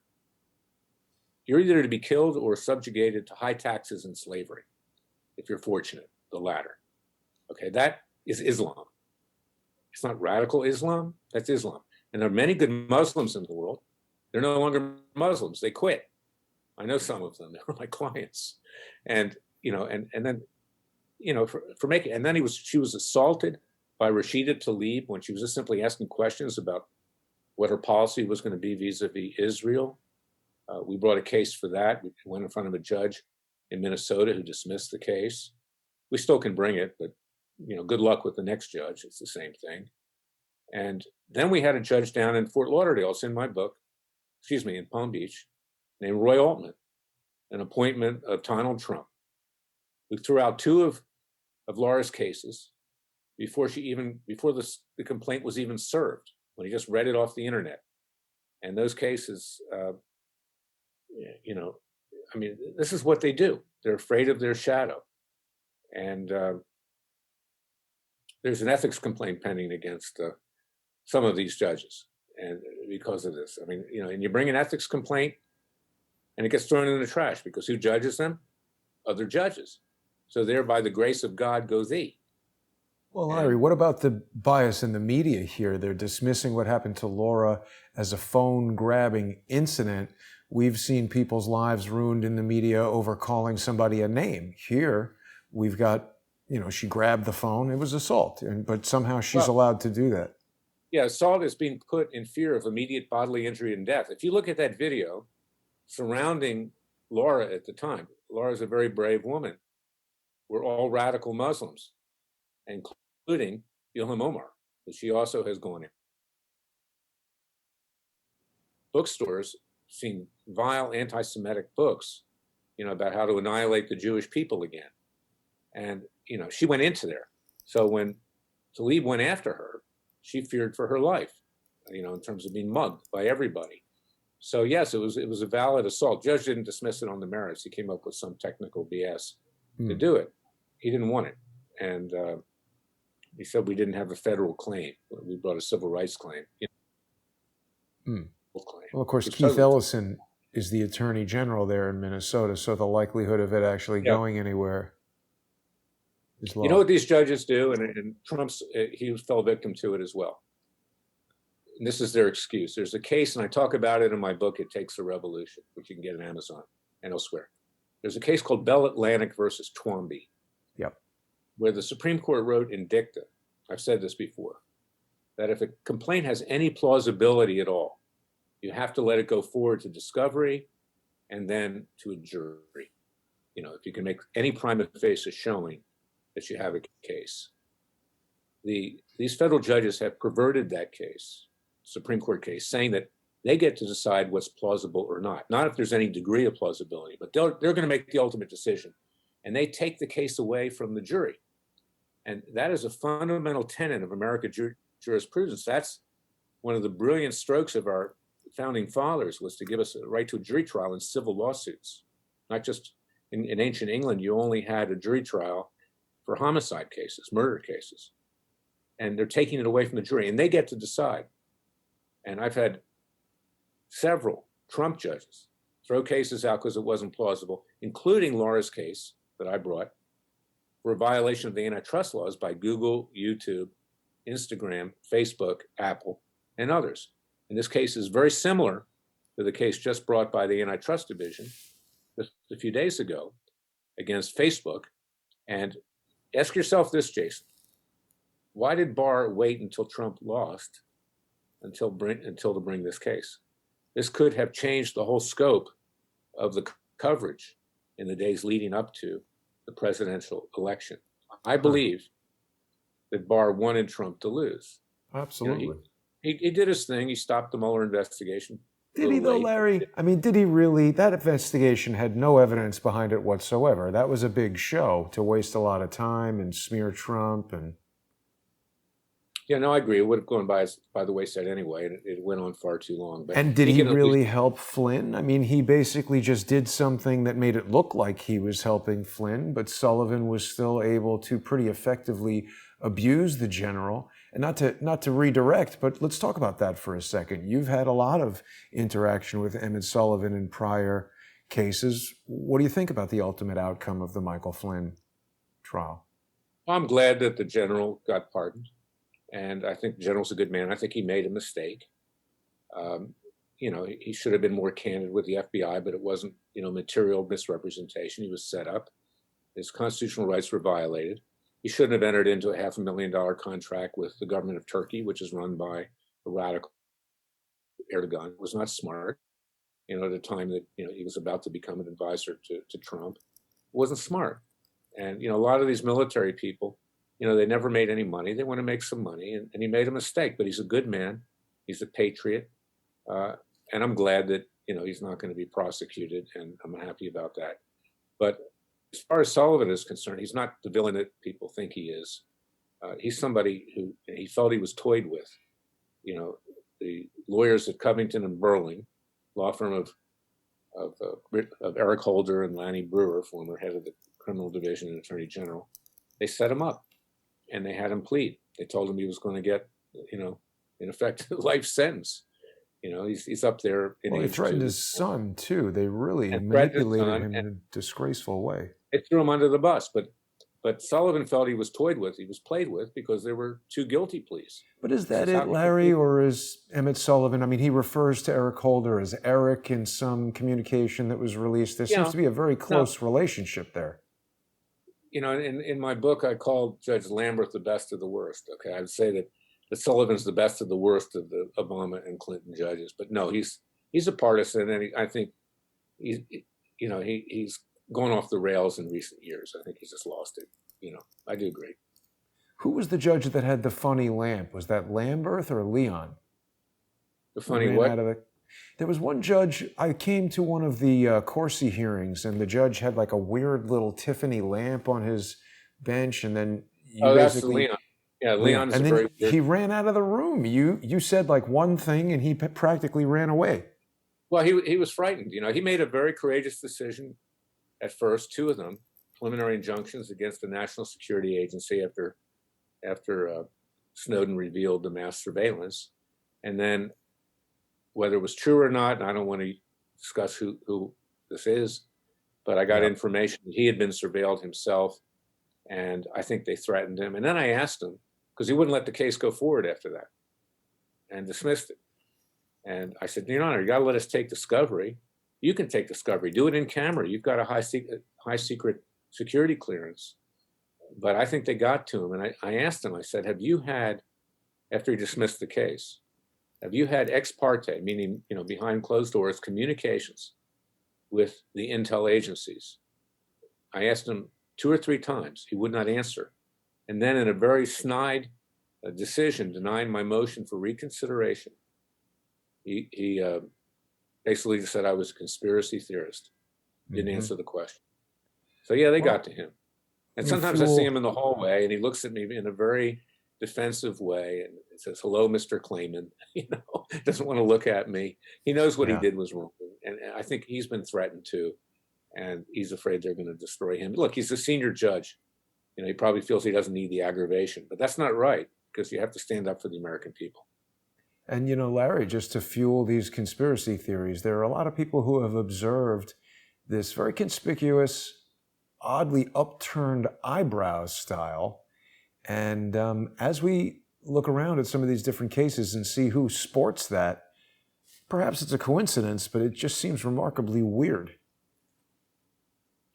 you're either to be killed or subjugated to high taxes and slavery, if you're fortunate, the latter. Okay, that is Islam. It's not radical Islam, that's Islam. And there are many good Muslims in the world. They're no longer Muslims, they quit. I know some of them, they were my clients. And, you know, and then, you know, for making, and then she was assaulted by Rashida Tlaib when she was just simply asking questions about what her policy was going to be vis-a-vis Israel. We brought a case for that. We went in front of a judge in Minnesota who dismissed the case. We still can bring it, but, you know, good luck with the next judge. It's the same thing. And then we had a judge down in Fort Lauderdale, it's in my book, in Palm Beach, named Roy Altman, an appointment of Donald Trump, who threw out two of Laura's cases before the complaint was even served, when he just read it off the internet. And those cases, you know, I mean, this is what they do. They're afraid of their shadow. And there's an ethics complaint pending against some of these judges, and because of this. I mean, you know, and you bring an ethics complaint and it gets thrown in the trash, because who judges them? Other judges. So there, by the grace of God, go thee. Well, Larry, what about the bias in the media here? They're dismissing what happened to Laura as a phone-grabbing incident. We've seen people's lives ruined in the media over calling somebody a name. Here, we've got, you know, she grabbed the phone. It was assault, but somehow she's allowed to do that. Yeah, assault is being put in fear of immediate bodily injury and death. If you look at that video surrounding Laura at the time, Laura's a very brave woman. We're all radical Muslims, including Ilham Omar, that she also has gone in. Bookstores seen vile anti-Semitic books, you know, about how to annihilate the Jewish people again. And, you know, she went into there. So when Tlaib went after her, she feared for her life, you know, in terms of being mugged by everybody. So yes, it was a valid assault. Judge didn't dismiss it on the merits. He came up with some technical BS to do it. He didn't want it. And he said we didn't have a federal claim. We brought a civil rights claim. You know, claim. Well, of course, Keith Ellison is the attorney general there in Minnesota, so the likelihood of it actually going anywhere is low. You know what these judges do? And Trump's, he fell victim to it as well. And this is their excuse. There's a case, and I talk about it in my book, It Takes a Revolution, which you can get on Amazon and elsewhere. There's a case called Bell Atlantic versus Twombly, where the Supreme Court wrote in dicta, I've said this before, that if a complaint has any plausibility at all, you have to let it go forward to discovery and then to a jury. You know, if you can make any prima facie showing that you have a case. These federal judges have perverted that case, Supreme Court case, saying that they get to decide what's plausible or not. Not if there's any degree of plausibility, but they're going to make the ultimate decision. And they take the case away from the jury. And that is a fundamental tenet of American jurisprudence. That's one of the brilliant strokes of our founding fathers, was to give us a right to a jury trial in civil lawsuits. Not just in ancient England, you only had a jury trial for homicide cases, murder cases. And they're taking it away from the jury, and they get to decide. And I've had several Trump judges throw cases out because it wasn't plausible, including Laura's case that I brought for a violation of the antitrust laws by Google, YouTube, Instagram, Facebook, Apple, and others. And this case is very similar to the case just brought by the Antitrust Division just a few days ago against Facebook. And ask yourself this, Jason. Why did Barr wait until Trump lost until to bring this case? This could have changed the whole scope of the coverage in the days leading up to the presidential election. I believe that Barr wanted Trump to lose. Absolutely. You know, he did his thing. He stopped the Mueller investigation. Did he though, Larry? I mean, did he really? That investigation had no evidence behind it whatsoever. That was a big show to waste a lot of time and smear Trump and... Yeah, no, I agree. It would have gone by the wayside anyway, and it went on far too long. But and did he really help Flynn? I mean, he basically just did something that made it look like he was helping Flynn, but Sullivan was still able to pretty effectively abuse the general. And not to redirect, but let's talk about that for a second. You've had a lot of interaction with Emmett Sullivan in prior cases. What do you think about the ultimate outcome of the Michael Flynn trial? Well, I'm glad that the general got pardoned. And I think the general's a good man. I think he made a mistake. You know, he should have been more candid with the FBI, but it wasn't, you know, material misrepresentation. He was set up. His constitutional rights were violated. He shouldn't have entered into a $500,000 contract with the government of Turkey, which is run by a radical Erdogan. It was not smart. You know, at a time that, you know, he was about to become an advisor to Trump. It wasn't smart. And, you know, a lot of these military people, you know, they never made any money. They want to make some money. And he made a mistake, but he's a good man. He's a patriot. And I'm glad that, you know, he's not going to be prosecuted. And I'm happy about that. But as far as Sullivan is concerned, he's not the villain that people think he is. He's somebody who he felt he was toyed with. You know, the lawyers at Covington and Burling, law firm of Eric Holder and Lanny Brewer, former head of the criminal division and attorney general, they set him up. And they had him plead. They told him he was going to get, you know, in effect, a life sentence. You know, he's up there. Well, they threatened his son too. They really manipulated him in a disgraceful way. They threw him under the bus. But Sullivan felt he was toyed with. He was played with because there were 2 guilty pleas. But is that it, Larry, or is Emmett Sullivan? I mean, he refers to Eric Holder as Eric in some communication that was released. There seems to be a very close relationship there. You know, in my book, I called Judge Lambert the best of the worst. Okay, I would say that Sullivan's the best of the worst of the Obama and Clinton judges. But no, he's a partisan, and I think he's gone off the rails in recent years. I think he's just lost it. You know, I do agree. Who was the judge that had the funny lamp? Was that Lambert or Leon? The funny what? There was one judge, I came to one of the Corsi hearings, and the judge had like a weird little Tiffany lamp on his bench, and then that's Leon. Yeah, Leon is and then he ran out of the room. You said like one thing, and he practically ran away. Well, he was frightened. You know, he made a very courageous decision at first, 2 of them, preliminary injunctions against the National Security Agency after Snowden revealed the mass surveillance, and then, whether it was true or not, and I don't want to discuss who this is, but I got information he had been surveilled himself, and I think they threatened him. And then I asked him, because he wouldn't let the case go forward after that, and dismissed it. And I said, Your Honor, you got to let us take discovery. You can take discovery. Do it in camera. You've got a high secret security clearance. But I think they got to him. And I asked him, I said, have you had, after he dismissed the case, have you had ex parte, meaning, you know, behind closed doors, communications with the intel agencies? I asked him 2 or 3 times. He would not answer. And then in a very snide decision denying my motion for reconsideration, he basically just said I was a conspiracy theorist. Didn't answer the question. So yeah, they got to him. And sometimes I see him in the hallway and he looks at me in a very defensive way and says, hello, Mr. Klayman. You know, doesn't want to look at me. He knows what he did was wrong. And I think he's been threatened too. And he's afraid they're going to destroy him. Look, he's a senior judge. You know, he probably feels he doesn't need the aggravation, but that's not right because you have to stand up for the American people. And, Larry, just to fuel these conspiracy theories, there are a lot of people who have observed this very conspicuous, oddly upturned eyebrow style. And as we look around at some of these different cases and see who sports that, perhaps it's a coincidence, but it just seems remarkably weird.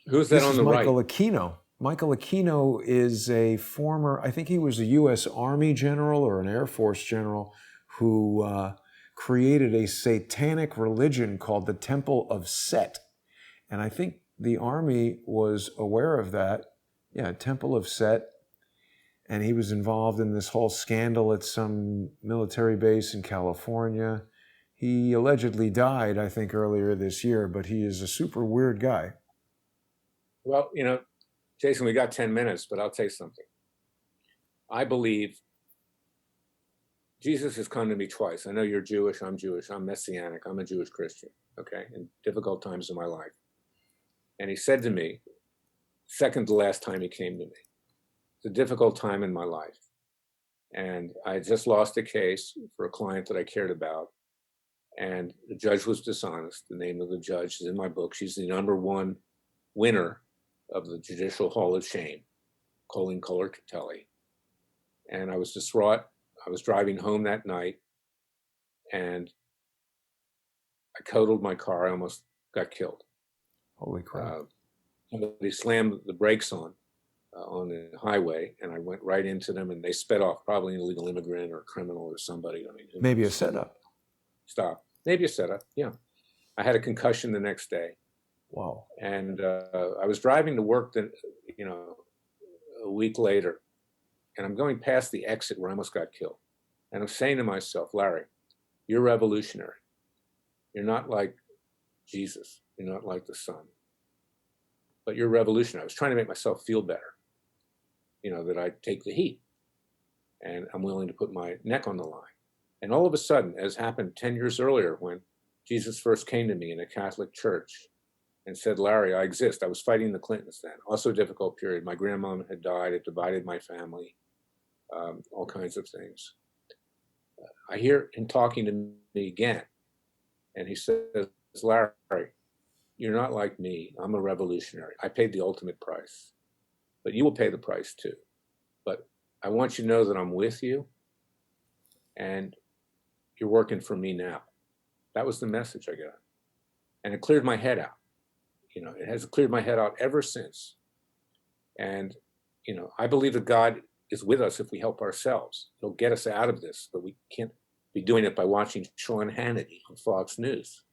Who's that This on is the Michael right? Aquino. Michael Aquino is a former, I think he was a U.S. Army general or an Air Force general who created a satanic religion called the Temple of Set. And I think the Army was aware of that. Yeah, Temple of Set. And he was involved in this whole scandal at some military base in California. He allegedly died, I think, earlier this year, but he is a super weird guy. Well, Jason, we got 10 minutes, but I'll tell you something. I believe Jesus has come to me twice. I know you're Jewish, I'm Messianic, I'm a Jewish Christian, okay, in difficult times in my life. And he said to me, second to last time he came to me, it's a difficult time in my life. And I had just lost a case for a client that I cared about. And the judge was dishonest. The name of the judge is in my book. She's the #1 winner of the Judicial Hall of Shame, Colleen Kohler-Kelly. And I was distraught. I was driving home that night and I totaled my car. I almost got killed. Holy crap. Somebody slammed the brakes on the highway, and I went right into them, and they sped off, probably an illegal immigrant or a criminal or somebody. I mean, maybe a setup. Stop. Maybe a setup, yeah. I had a concussion the next day. Wow. And I was driving to work, a week later, and I'm going past the exit where I almost got killed. And I'm saying to myself, Larry, you're revolutionary. You're not like Jesus. You're not like the Son. But you're revolutionary. I was trying to make myself feel better, that I'd take the heat. And I'm willing to put my neck on the line. And all of a sudden, as happened 10 years earlier when Jesus first came to me in a Catholic church and said, Larry, I exist. I was fighting the Clintons then. Also a difficult period. My grandmom had died. It divided my family, all kinds of things. I hear him talking to me again. And he says, Larry, you're not like me. I'm a revolutionary. I paid the ultimate price. But you will pay the price too. But I want you to know that I'm with you. And you're working for me now. That was the message I got. And it cleared my head out. It has cleared my head out ever since. And, I believe that God is with us if we help ourselves. He'll get us out of this, but we can't be doing it by watching Sean Hannity on Fox News.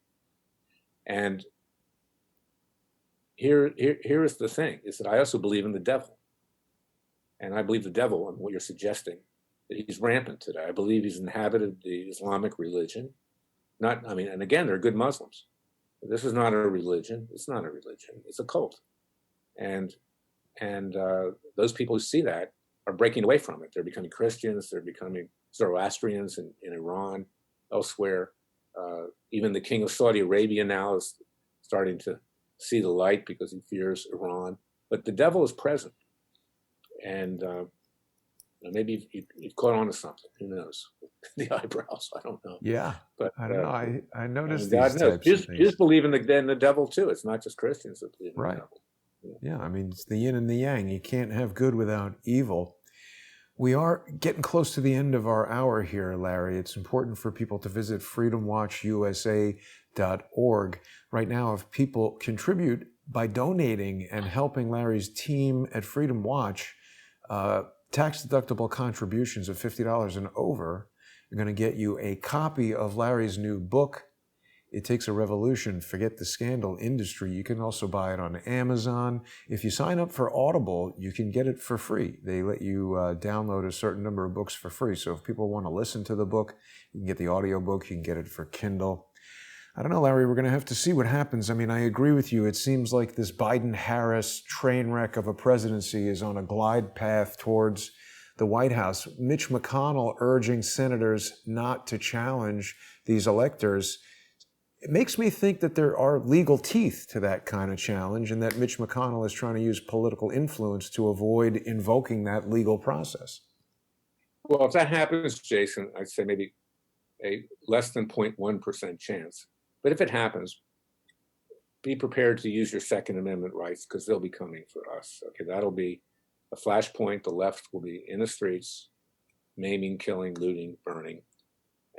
And here is the thing, is that I also believe in the devil. And I believe the devil, and what you're suggesting, that he's rampant today. I believe he's inhabited the Islamic religion. And again, they're good Muslims. This is not a religion. It's not a religion. It's a cult. And those people who see that are breaking away from it. They're becoming Christians. They're becoming Zoroastrians in Iran, elsewhere. Even the king of Saudi Arabia now is starting to see the light because he fears Iran. But the devil is present. And maybe you've caught on to something. Who knows? The eyebrows. I don't know. Yeah, but I don't know. I noticed God these knows. types of things. Jews believe in the devil too. It's not just Christians that believe in the devil. Yeah, I mean, it's the yin and the yang. You can't have good without evil. We are getting close to the end of our hour here, Larry. It's important for people to visit freedomwatchusa.org. Right now, if people contribute by donating and helping Larry's team at Freedom Watch, tax-deductible contributions of $50 and over are going to get you a copy of Larry's new book, It Takes a Revolution, Forget the Scandal Industry. You can also buy it on Amazon. If you sign up for Audible, you can get it for free. They let you download a certain number of books for free. So if people want to listen to the book, you can get the audiobook, you can get it for Kindle. I don't know, Larry, we're going to have to see what happens. I mean, I agree with you. It seems like this Biden-Harris train wreck of a presidency is on a glide path towards the White House. Mitch McConnell urging senators not to challenge these electors. It makes me think that there are legal teeth to that kind of challenge and that Mitch McConnell is trying to use political influence to avoid invoking that legal process. Well, if that happens, Jason, I'd say maybe a less than 0.1% chance. But if it happens, be prepared to use your Second Amendment rights, because they'll be coming for us. Okay, that'll be a flashpoint. The left will be in the streets, maiming, killing, looting, burning.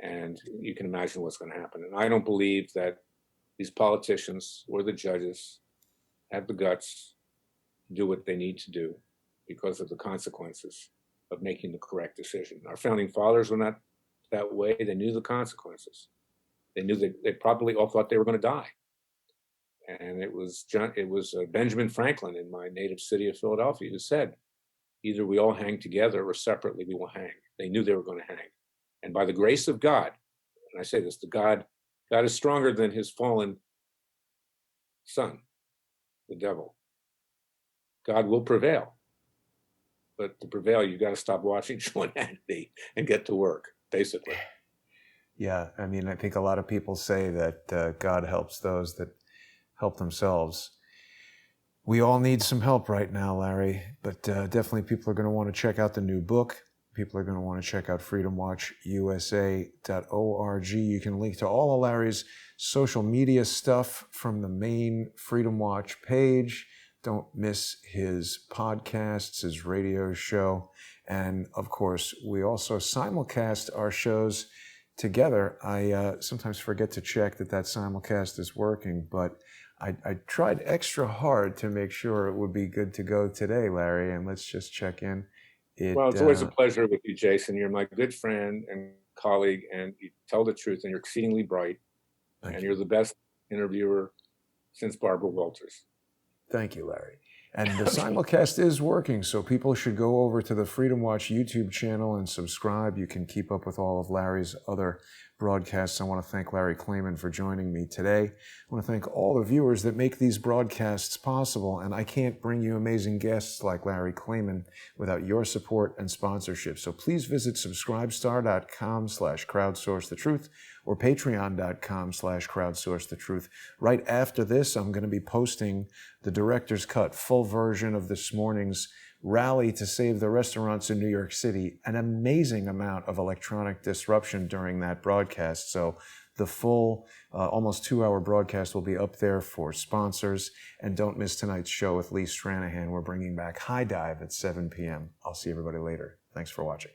And you can imagine what's going to happen. And I don't believe that these politicians or the judges have the guts to do what they need to do because of the consequences of making the correct decision. Our founding fathers were not that way. They knew the consequences. They knew that they probably all thought they were going to die. And it was Benjamin Franklin in my native city of Philadelphia who said, either we all hang together or separately we will hang. They knew they were going to hang. And by the grace of God, and I say this, God is stronger than his fallen son, the devil. God will prevail. But to prevail, you've got to stop watching Sean Hannity and get to work, basically. Yeah, I mean, I think a lot of people say that God helps those that help themselves. We all need some help right now, Larry, but definitely people are going to want to check out the new book. People are going to want to check out freedomwatchusa.org. You can link to all of Larry's social media stuff from the main Freedom Watch page. Don't miss his podcasts, his radio show. And of course, we also simulcast our shows together. I sometimes forget to check that simulcast is working, but I tried extra hard to make sure it would be good to go today, Larry, and let's just check in. Well, it's always a pleasure with you, Jason. You're my good friend and colleague, and you tell the truth, and you're exceedingly bright, and you're the best interviewer since Barbara Walters. Thank you, Larry. And the simulcast is working, so people should go over to the Freedom Watch YouTube channel and subscribe. You can keep up with all of Larry's other broadcasts. I want to thank Larry Klayman for joining me today. I want to thank all the viewers that make these broadcasts possible, and I can't bring you amazing guests like Larry Klayman without your support and sponsorship. So please visit subscribestar.com/crowdsourcethetruth or patreon.com/crowdsourcethetruth. Right after this, I'm going to be posting the director's cut, full version of this morning's rally to save the restaurants in New York City. An amazing amount of electronic disruption during that broadcast. So the full, almost 2-hour broadcast will be up there for sponsors. And don't miss tonight's show with Lee Stranahan. We're bringing back High Dive at 7 p.m. I'll see everybody later. Thanks for watching.